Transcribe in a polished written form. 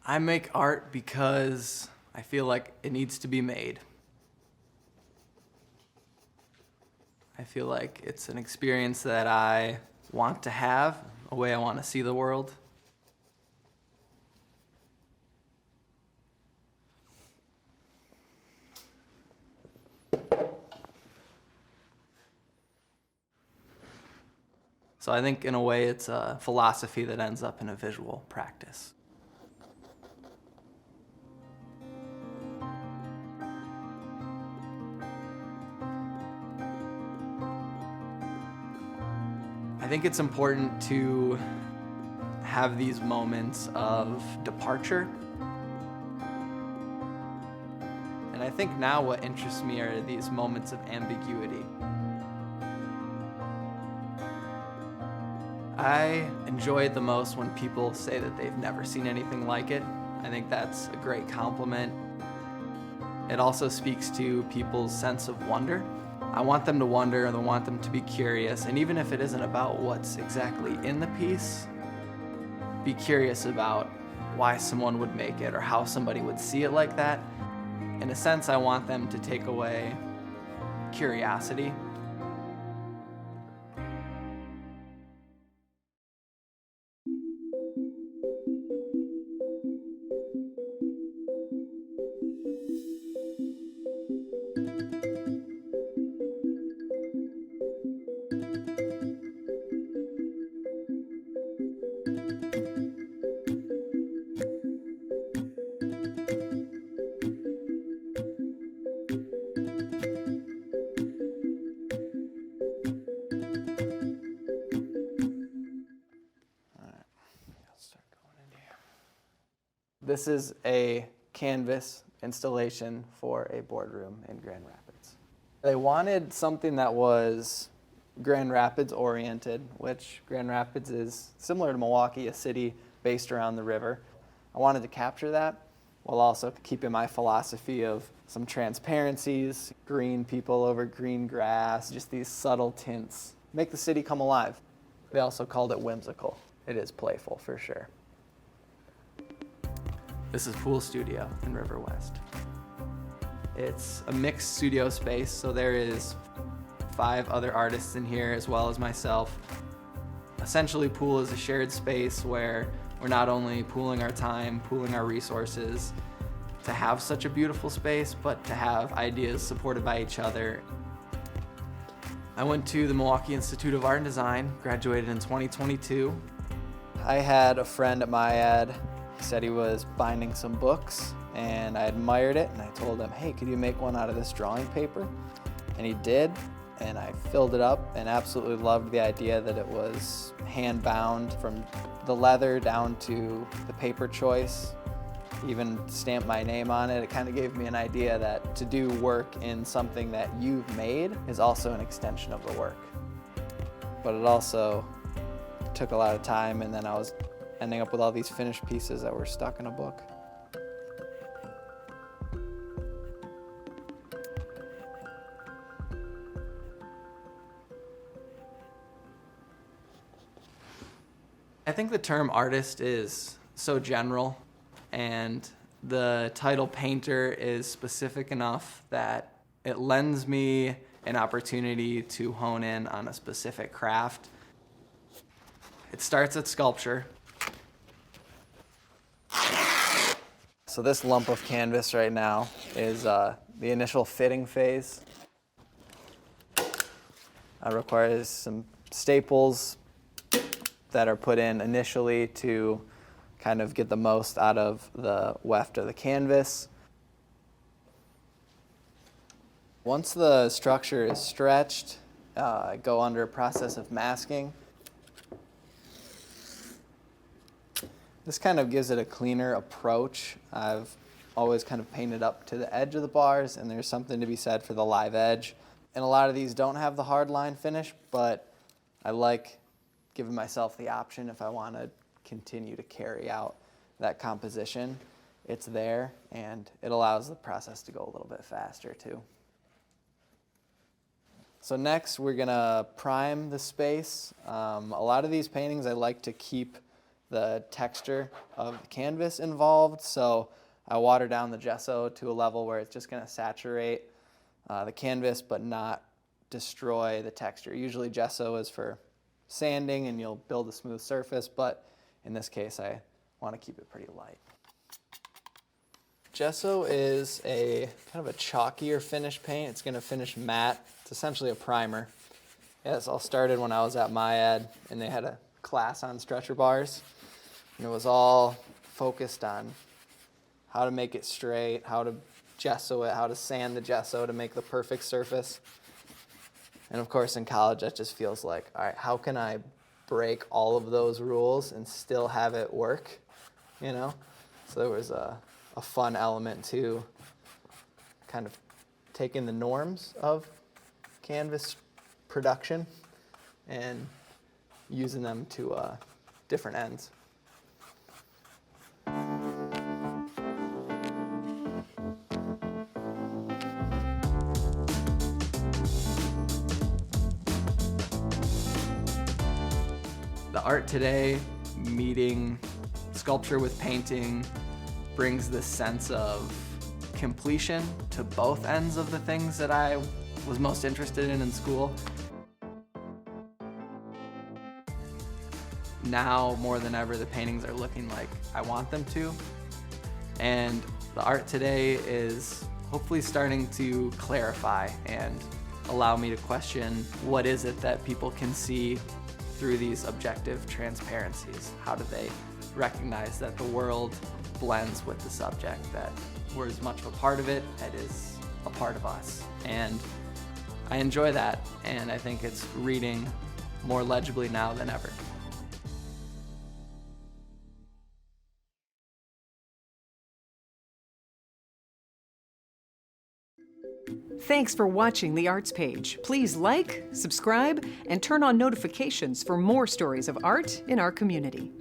I make art because I feel like it needs to be made. I feel like it's an experience that I want to have, a way I want to see the world. So I think in a way it's a philosophy that ends up in a visual practice. I think it's important to have these moments of departure. And I think now what interests me are these moments of ambiguity. I enjoy it the most when people say that they've never seen anything like it. I think that's a great compliment. It also speaks to people's sense of wonder. I want them to wonder and I want them to be curious, and even if it isn't about what's exactly in the piece, be curious about why someone would make it or how somebody would see it like that. In a sense, I want them to take away curiosity. This is a canvas installation for a boardroom in Grand Rapids. They wanted something that was Grand Rapids oriented, which Grand Rapids is similar to Milwaukee, a city based around the river. I wanted to capture that while also keeping my philosophy of some transparencies, green people over green grass, just these subtle tints. Make the city come alive. They also called it whimsical. It is playful for sure. This is Pool Studio in River West. It's a mixed studio space, so there is 5 other artists in here as well as myself. Essentially, Pool is a shared space where we're not only pooling our time, pooling our resources to have such a beautiful space, but to have ideas supported by each other. I went to the Milwaukee Institute of Art and Design, graduated in 2022. I had a friend at my ed. He said he was binding some books, and I admired it, and I told him, hey, could you make one out of this drawing paper? And he did, and I filled it up and absolutely loved the idea that it was hand-bound from the leather down to the paper choice, even stamped my name on it. It kind of gave me an idea that to do work in something that you've made is also an extension of the work. But it also took a lot of time, and then I was ending up with all these finished pieces that were stuck in a book. I think the term artist is so general, and the title painter is specific enough that it lends me an opportunity to hone in on a specific craft. It starts at sculpture. So this lump of canvas right now is the initial fitting phase. It requires some staples that are put in initially to kind of get the most out of the weft of the canvas. Once the structure is stretched, I go under a process of masking. This kind of gives it a cleaner approach. I've always kind of painted up to the edge of the bars, and there's something to be said for the live edge. And a lot of these don't have the hard line finish, but I like giving myself the option if I want to continue to carry out that composition. It's there, and it allows the process to go a little bit faster too. So next, we're gonna prime the space. A lot of these paintings I like to keep the texture of the canvas involved. So I water down the gesso to a level where it's just going to saturate the canvas but not destroy the texture. Usually gesso is for sanding and you'll build a smooth surface, but in this case I want to keep it pretty light. Gesso is a kind of a chalkier finish paint. It's going to finish matte. It's essentially a primer. Yeah, this all started when I was at MyEd and they had a class on stretcher bars. And it was all focused on how to make it straight, how to gesso it, how to sand the gesso to make the perfect surface. And of course in college that just feels like, all right, how can I break all of those rules and still have it work, you know? So there was a fun element to kind of taking the norms of canvas production and using them to different ends. The art today, meeting sculpture with painting, brings this sense of completion to both ends of the things that I was most interested in school. Now, more than ever, the paintings are looking like I want them to. And the art today is hopefully starting to clarify and allow me to question what is it that people can see through these objective transparencies. How do they recognize that the world blends with the subject, that we're as much of a part of it as it is a part of us. And I enjoy that, and I think it's reading more legibly now than ever. Thanks for watching The Arts Page. Please like, subscribe, and turn on notifications for more stories of art in our community.